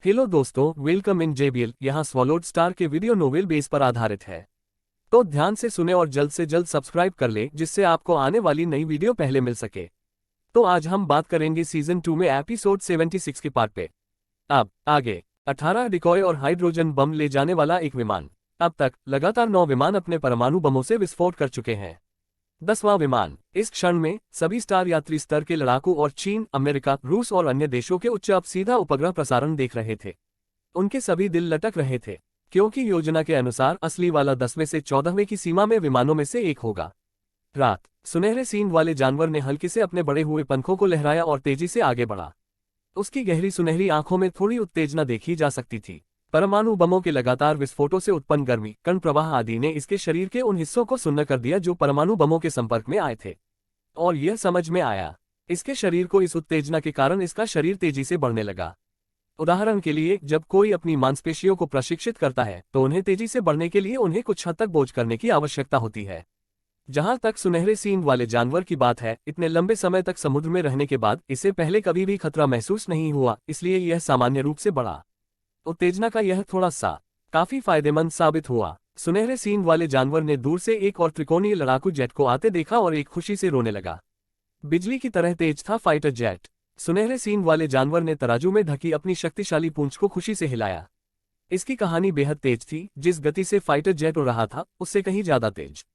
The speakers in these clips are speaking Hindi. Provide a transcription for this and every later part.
हेलो दोस्तों, वेलकम इन जेबीएल। यहाँ स्वॉलोड स्टार के वीडियो नोवेल बेस पर आधारित है। तो ध्यान से सुने और जल्द से जल्द सब्सक्राइब कर ले, जिससे आपको आने वाली नई वीडियो पहले मिल सके। तो आज हम बात करेंगे सीजन 2 में एपिसोड 76 के पार्ट पे। अब आगे 18 डिकॉय और हाइड्रोजन बम ले जाने वाला एक विमान। अब तक लगातार 9 विमान अपने परमाणु बमों से विस्फोट कर चुके हैं। 10वां विमान। इस क्षण में सभी स्टार यात्री स्तर के लड़ाकू और चीन, अमेरिका, रूस और अन्य देशों के उच्च अब सीधा उपग्रह प्रसारण देख रहे थे। उनके सभी दिल लटक रहे थे, क्योंकि योजना के अनुसार असली वाला 10वें से 14वें की सीमा में विमानों में से एक होगा। रात। सुनहरे सींग वाले जानवर ने हल्के से अपने बड़े हुए पंखों को लहराया और तेजी से आगे बढ़ा। उसकी गहरी सुनहरी आंखों में थोड़ी उत्तेजना देखी जा सकती थी। परमाणु बमों के लगातार विस्फोटों से उत्पन्न गर्मी, कण प्रवाह आदि ने इसके शरीर के उन हिस्सों को सुन्न कर दिया जो परमाणु बमों के संपर्क में आए थे। और यह समझ में आया, इसके शरीर को इस उत्तेजना के कारण इसका शरीर तेजी से बढ़ने लगा। उदाहरण के लिए, जब कोई अपनी मांसपेशियों को प्रशिक्षित करता है तो उन्हें तेजी से बढ़ने के लिए उन्हें कुछ हद तक बोझ करने की आवश्यकता होती है। जहां तक सुनहरे सींग वाले जानवर की बात है, इतने लंबे समय तक समुद्र में रहने के बाद इसे पहले कभी भी खतरा महसूस नहीं हुआ, इसलिए यह सामान्य रूप से बढ़ा। उत्तेजना का यह थोड़ा सा काफी फायदेमंद साबित हुआ। सुनहरे सींग वाले जानवर ने दूर से एक और त्रिकोणीय लड़ाकू जेट को आते देखा और एक खुशी से रोने लगा। बिजली की तरह तेज था फाइटर जेट। सुनहरे सींग वाले जानवर ने तराजू में ढकी अपनी शक्तिशाली पूंछ को खुशी से हिलाया। इसकी कहानी बेहद तेज थी। जिस गति से फाइटर जेट उड़ रहा था, उससे कहीं ज्यादा तेज।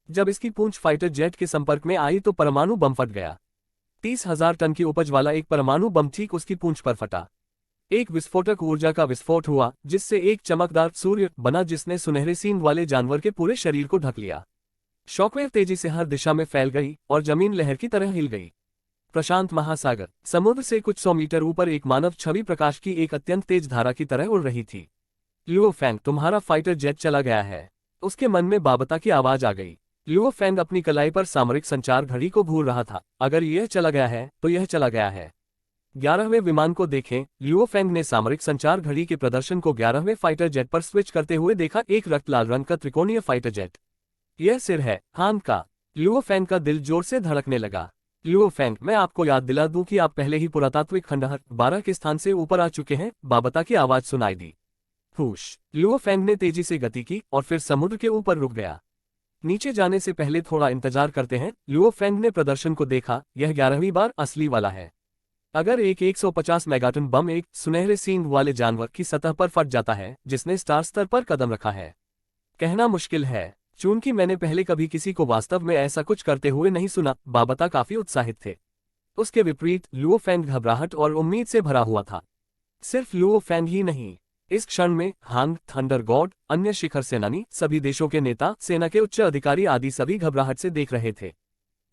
जब इसकी पूंछ फाइटर जेट के संपर्क में आई तो परमाणु बम फट गया। 30,000 टन की उपज वाला एक परमाणु बम ठीक उसकी पूंछ पर फटा। एक विस्फोटक ऊर्जा का विस्फोट हुआ, जिससे एक चमकदार सूर्य बना जिसने सुनहरे सींग वाले जानवर के पूरे शरीर को ढक लिया। शॉकवेव तेजी से हर दिशा में फैल गई और जमीन लहर की तरह हिल गई। प्रशांत महासागर। समुद्र से कुछ 100 मीटर ऊपर एक मानव छवि प्रकाश की एक अत्यंत तेज धारा की तरह उड़ रही थी। लियो फैंग, तुम्हारा फाइटर जेट चला गया है। उसके मन में बाबता की आवाज आ गई। लियो फैंग अपनी कलाई पर सामरिक संचार घड़ी को घूर रहा था। अगर यह चला गया है तो यह चला गया है। 11वें विमान को देखें। लियो फैंग ने सामरिक संचार घड़ी के प्रदर्शन को 11वें फाइटर जेट पर स्विच करते हुए देखा। एक रक्त लाल रंग का त्रिकोणीय फाइटर जेट। यह सिर है हान का। लियो फैंग का दिल जोर से धड़कने लगा। लियो फैंग, मैं आपको याद दिला दूं कि आप पहले ही पुरातात्विक खंडहर 12 के स्थान से ऊपर आ चुके हैं, बाबता की आवाज सुनाई दी। हुश। लियो फैंग ने तेजी से गति की और फिर समुद्र के ऊपर रुक गया। नीचे जाने से पहले थोड़ा इंतजार करते हैं। लियो फैंग ने प्रदर्शन को देखा। यह 11वीं बार असली वाला है। अगर एक 150 मेगाटन बम एक सुनहरे सींग वाले जानवर की सतह पर फट जाता है जिसने स्टार स्तर पर कदम रखा है, कहना मुश्किल है, चूंकि मैंने पहले कभी किसी को वास्तव में ऐसा कुछ करते हुए नहीं सुना। बाबता काफी उत्साहित थे। उसके विपरीत लियो फैंग घबराहट और उम्मीद से भरा हुआ था। सिर्फ लियो फैंग ही नहीं, इस क्षण में हांग, थंडर गॉड, अन्य शिखर सेनानी, सभी देशों के नेता, सेना के उच्च अधिकारी आदि सभी घबराहट से देख रहे थे।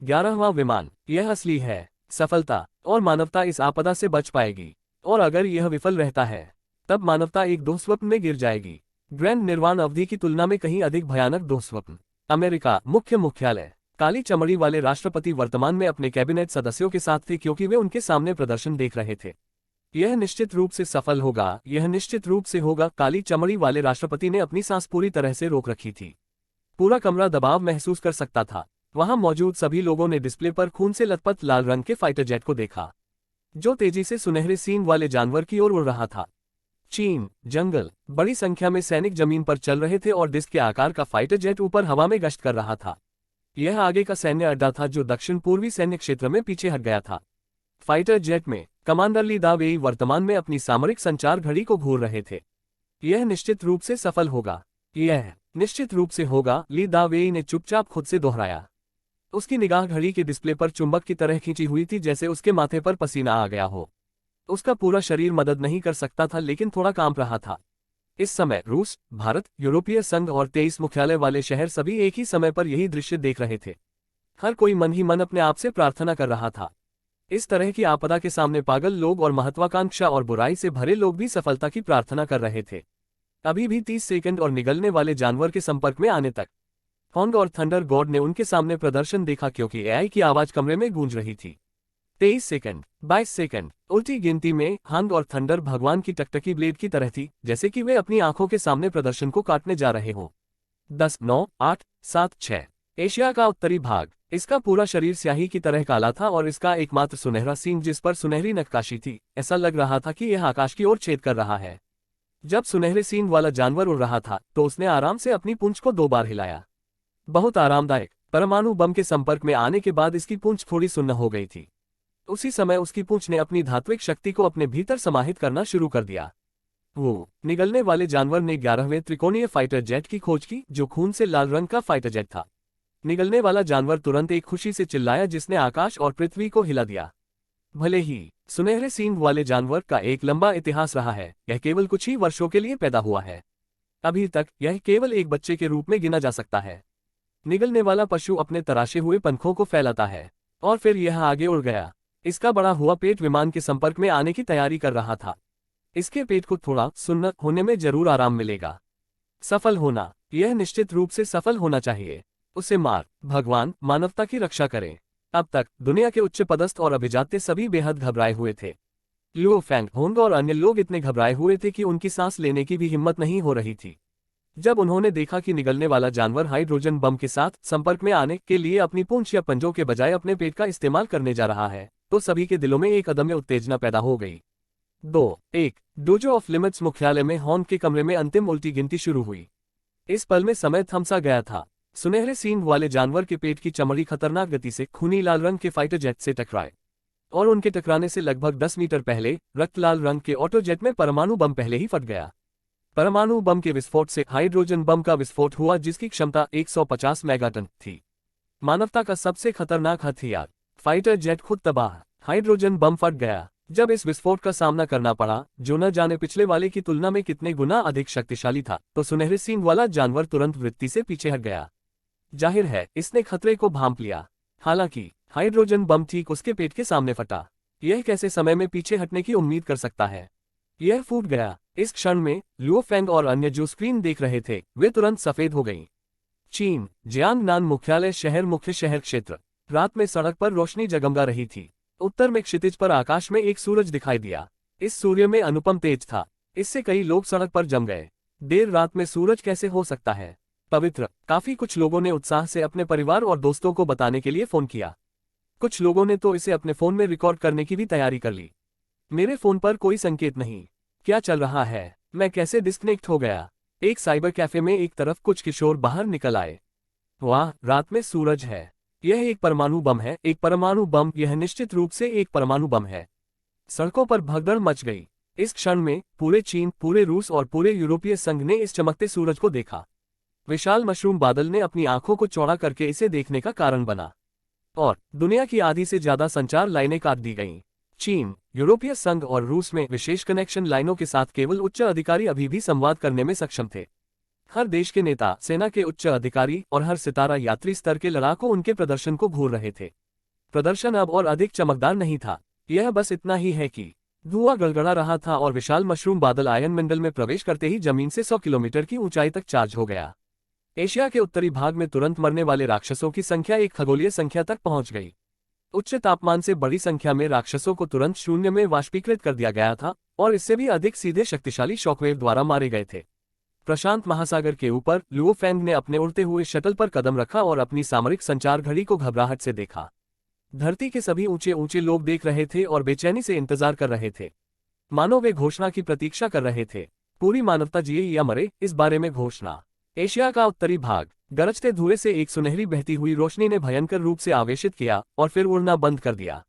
11वां विमान, यह असली है। सफलता और मानवता इस आपदा से बच पाएगी। और अगर यह विफल रहता है, तब मानवता एक दुःस्वप्न में गिर जाएगी। ग्रैंड निर्वाण अवधि की तुलना में कहीं अधिक भयानक दुःस्वप्न। अमेरिका मुख्य मुख्यालय। काली चमड़ी वाले राष्ट्रपति वर्तमान में अपने कैबिनेट सदस्यों के साथ थे, क्योंकि वे उनके सामने प्रदर्शन देख रहे थे। यह निश्चित रूप से सफल होगा, यह निश्चित रूप से होगा। काली चमड़ी वाले राष्ट्रपति ने अपनी सांस पूरी तरह से रोक रखी थी। पूरा कमरा दबाव महसूस कर सकता था। वहां मौजूद सभी लोगों ने डिस्प्ले पर खून से लथपथ लाल रंग के फाइटर जेट को देखा, जो तेजी से सुनहरे सींग वाले जानवर की ओर उड़ रहा था। चीन, जंगल, बड़ी संख्या में सैनिक जमीन पर चल रहे थे और डिस्क के आकार का फाइटर जेट ऊपर हवा में गश्त कर रहा था। यह आगे का सैन्य अड्डा था जो दक्षिण पूर्वी सैन्य क्षेत्र में पीछे हट गया था। फाइटर जेट में कमांडर ली दा वेई वर्तमान में अपनी सामरिक संचार घड़ी को घूर रहे थे। यह निश्चित रूप से सफल होगा, यह निश्चित रूप से होगा, ली दा वेई ने चुपचाप खुद से दोहराया। उसकी निगाह घड़ी के डिस्प्ले पर चुंबक की तरह खींची हुई थी, जैसे उसके माथे पर पसीना आ गया हो। उसका पूरा शरीर मदद नहीं कर सकता था, लेकिन थोड़ा कांप रहा था। इस समय रूस, भारत, यूरोपीय संघ और 23 मुख्यालय वाले शहर सभी एक ही समय पर यही दृश्य देख रहे थे। हर कोई मन ही मन अपने आप से प्रार्थना कर रहा था। इस तरह की आपदा के सामने पागल लोग और महत्वाकांक्षा और बुराई से भरे लोग भी सफलता की प्रार्थना कर रहे थे। अभी भी 30 सेकंड और निगलने वाले जानवर के संपर्क में आने तक। हॉन्ग और थंडर गॉड ने उनके सामने प्रदर्शन देखा, क्योंकि एआई की आवाज कमरे में गूंज रही थी। 23 सेकंड, 22 सेकंड। उल्टी गिनती में हॉन्ग और थंडर भगवान की टकटकी ब्लेड की तरह थी, जैसे कि वे अपनी आंखों के सामने प्रदर्शन को काटने जा रहे हों। 10, 9, 8, 7, 6। एशिया का उत्तरी भाग। इसका पूरा शरीर स्याही की तरह काला था और इसका एकमात्र सुनहरा सींग जिस पर सुनहरी नक्काशी थी, ऐसा लग रहा था कि यह आकाश की ओर छेद कर रहा है। जब सुनहरे सींग वाला जानवर उड़ रहा था तो उसने आराम से अपनी पूंछ को 2 बार हिलाया। बहुत आरामदायक। परमाणु बम के संपर्क में आने के बाद इसकी पूंछ थोड़ी सुन्न हो गई थी। उसी समय उसकी पूंछ ने अपनी धात्विक शक्ति को अपने भीतर समाहित करना शुरू कर दिया। वो निगलने वाले जानवर ने 11वें त्रिकोणीय फाइटर जेट की खोज की, जो खून से लाल रंग का फाइटर जेट था। निगलने वाला जानवर तुरंत एक खुशी से चिल्लाया जिसने आकाश और पृथ्वी को हिला दिया। भले ही सुनहरे सींग वाले जानवर का एक लंबा इतिहास रहा है, यह केवल कुछ ही वर्षों के लिए पैदा हुआ है। अभी तक यह केवल एक बच्चे के रूप में गिना जा सकता है। निगलने वाला पशु अपने तराशे हुए पंखों को फैलाता है और फिर यह आगे उड़ गया। इसका बड़ा हुआ पेट विमान के संपर्क में आने की तैयारी कर रहा था। इसके पेट को थोड़ा सुन्न होने में जरूर आराम मिलेगा। सफल होना, यह निश्चित रूप से सफल होना चाहिए। उसे मार, भगवान मानवता की रक्षा करें। अब तक दुनिया के उच्च पदस्थ और अभिजात्य सभी बेहद घबराए हुए थे। लियो फैंग, होंग और अन्य लोग इतने घबराए हुए थे कि उनकी सांस लेने की भी हिम्मत नहीं हो रही थी। जब उन्होंने देखा कि निगलने वाला जानवर हाइड्रोजन बम के साथ संपर्क में आने के लिए अपनी पूंछ या पंजों के बजाय अपने पेट का इस्तेमाल करने जा रहा है, तो सभी के दिलों में एक अदम्य उत्तेजना पैदा हो गई। 2-1 डोजो ऑफ लिमिट्स मुख्यालय में हॉर्न के कमरे में अंतिम उल्टी गिनती शुरू हुई। इस पल में समय थमसा गया था। सुनहरे सींग वाले जानवर के पेट की चमड़ी खतरनाक गति से खूनी लाल रंग के फाइटर जेट से टकराए और उनके टकराने से लगभग 10 मीटर पहले रक्त लाल रंग के ऑटो जेट में परमाणु बम पहले ही फट गया। परमाणु बम के विस्फोट से हाइड्रोजन बम का विस्फोट हुआ जिसकी क्षमता 150 मेगाटन थी। मानवता का सबसे खतरनाक हथियार। फाइटर जेट खुद तबाह। हाइड्रोजन बम फट गया। जब इस विस्फोट का सामना करना पड़ा, जो न जाने पिछले वाले की तुलना में कितने गुना अधिक शक्तिशाली था, तो सुनहरे सींग वाला जानवर तुरंत वृत्ति से पीछे हट गया। जाहिर है इसने खतरे को भांप लिया। हालांकि हाइड्रोजन बम ठीक उसके पेट के सामने फटा। यह कैसे समय में पीछे हटने की उम्मीद कर सकता है। यह फूट गया। इस क्षण में लुओ फेंग और अन्य जो स्क्रीन देख रहे थे वे तुरंत सफेद हो गईं। चीन, जियांगनान मुख्यालय शहर मुख्य शहर क्षेत्र। रात में सड़क पर रोशनी जगमगा रही थी। उत्तर में क्षितिज पर आकाश में एक सूरज दिखाई दिया। इस सूर्य में अनुपम तेज था। इससे कई लोग सड़क पर जम गए। देर रात में सूरज कैसे हो सकता है पवित्र। काफी कुछ लोगों ने उत्साह से अपने परिवार और दोस्तों को बताने के लिए फोन किया। कुछ लोगों ने तो इसे अपने फोन में रिकॉर्ड करने की भी तैयारी कर ली। मेरे फोन पर कोई संकेत नहीं। क्या चल रहा है? मैं कैसे डिस्कनेक्ट हो गया? एक साइबर कैफे में एक तरफ कुछ किशोर बाहर निकल आए। वाह, रात में सूरज है। यह एक परमाणु बम है। एक परमाणु बम। यह निश्चित रूप से एक परमाणु बम है। सड़कों पर भगदड़ मच गई। इस क्षण में पूरे चीन, पूरे रूस और पूरे यूरोपीय संघ ने इस चमकते सूरज को देखा। विशाल मशरूम बादल ने अपनी आंखों को चौड़ा करके इसे देखने का कारण बना और दुनिया की आधी से ज्यादा संचार लाइनें काट दी गईं। चीन, यूरोपीय संघ और रूस में विशेष कनेक्शन लाइनों के साथ केवल उच्च अधिकारी अभी भी संवाद करने में सक्षम थे। हर देश के नेता, सेना के उच्च अधिकारी और हर सितारा यात्री स्तर के लड़ाकू उनके प्रदर्शन को घूर रहे थे। प्रदर्शन अब और अधिक चमकदार नहीं था। यह बस इतना ही है कि धुआं गड़गड़ा रहा था और विशाल मशरूम बादल आयन मंडल में प्रवेश करते ही जमीन से 100 किलोमीटर की ऊंचाई तक चार्ज हो गया। एशिया के उत्तरी भाग में तुरंत मरने वाले राक्षसों की संख्या एक खगोलीय संख्या तक पहुंच गई। उच्च तापमान से बड़ी संख्या में राक्षसों को तुरंत शून्य में वाष्पीकृत कर दिया गया था और इससे भी अधिक सीधे शक्तिशाली शॉकवेव द्वारा मारे गए थे। प्रशांत महासागर के ऊपर लुओ फेंग ने अपने उड़ते हुए शटल पर कदम रखा और अपनी सामरिक संचार घड़ी को घबराहट से देखा। धरती के सभी ऊंचे ऊंचे लोग देख रहे थे और बेचैनी से इंतजार कर रहे थे, मानो वे घोषणा की प्रतीक्षा कर रहे थे। पूरी मानवता जिए या मरे, इस बारे में घोषणा। एशिया का उत्तरी भाग। गरजते धुएं से एक सुनहरी बहती हुई रोशनी ने भयंकर रूप से आवेशित किया और फिर उड़ना बंद कर दिया।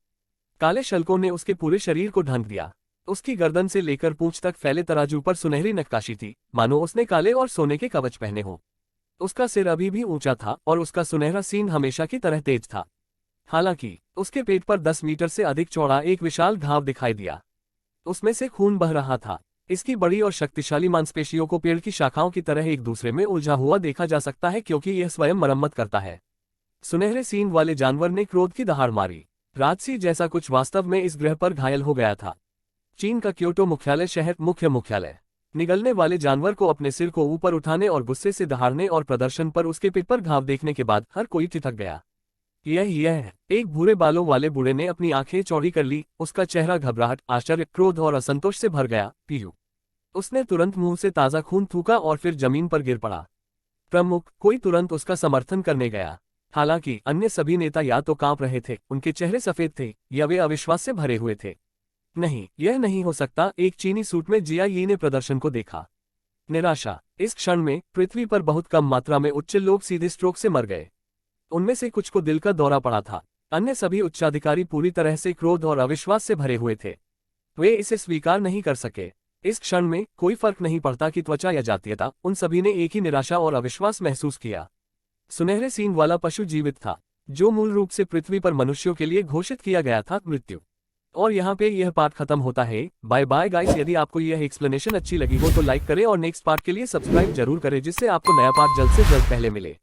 काले शल्कों ने उसके पूरे शरीर को ढंक दिया। उसकी गर्दन से लेकर पूंछ तक फैले तराजू पर सुनहरी नक्काशी थी, मानो उसने काले और सोने के कवच पहने हों। उसका सिर अभी भी ऊंचा था और उसका सुनहरा सींग हमेशा की तरह तेज था। हालांकि उसके पेट पर 10 मीटर से अधिक चौड़ा एक विशाल घाव दिखाई दिया। उसमें से खून बह रहा था। इसकी बड़ी और शक्तिशाली मांसपेशियों को पेड़ की शाखाओं की तरह एक दूसरे में उलझा हुआ देखा जा सकता है, क्योंकि यह स्वयं मरम्मत करता है। सुनहरे सींग वाले जानवर ने क्रोध की दहाड़ मारी। राजसी जैसा कुछ वास्तव में इस ग्रह पर घायल हो गया था। चीन का क्योटो मुख्यालय शहर मुख्य मुख्यालय। निगलने वाले जानवर को अपने सिर को ऊपर उठाने और गुस्से से दहाड़ने और प्रदर्शन पर उसके पेट पर घाव देखने के बाद हर कोई ठिठक गया। यह एक भूरे बालों वाले बूढ़े ने अपनी आंखें चौड़ी कर ली। उसका चेहरा घबराहट, आश्चर्य, क्रोध और असंतोष से भर गया। पीयू। उसने तुरंत मुंह से ताजा खून थूका और फिर जमीन पर गिर पड़ा। प्रमुख, कोई तुरंत उसका समर्थन करने गया। हालांकि अन्य सभी नेता या तो कांप रहे थे, उनके चेहरे सफेद थे, या वे अविश्वास से भरे हुए थे। नहीं, यह नहीं हो सकता, एक चीनी सूट में जिया यी ने प्रदर्शन को देखा। निराशा। इस क्षण में पृथ्वी पर बहुत कम मात्रा में उच्च लोग सीधे स्ट्रोक से मर गए। उनमें से कुछ को दिल का दौरा पड़ा था। अन्य सभी उच्चाधिकारी पूरी तरह से क्रोध और अविश्वास से भरे हुए थे। वे इसे स्वीकार नहीं कर सके। इस क्षण में कोई फर्क नहीं पड़ता कि त्वचा या जातीयता, उन सभी ने एक ही निराशा और अविश्वास महसूस किया। सुनहरे सींग वाला पशु जीवित था, जो मूल रूप से पृथ्वी पर मनुष्यों के लिए घोषित किया गया था, मृत्यु। और यहाँ पे यह पार्ट खत्म होता है। Bye bye guys. यदि आपको यह एक्सप्लेनेशन अच्छी लगी हो तो लाइक करें और नेक्स्ट पार्ट के लिए सब्सक्राइब जरूर करें, जिससे आपको नया पार्ट जल्द से जल्द पहले मिले।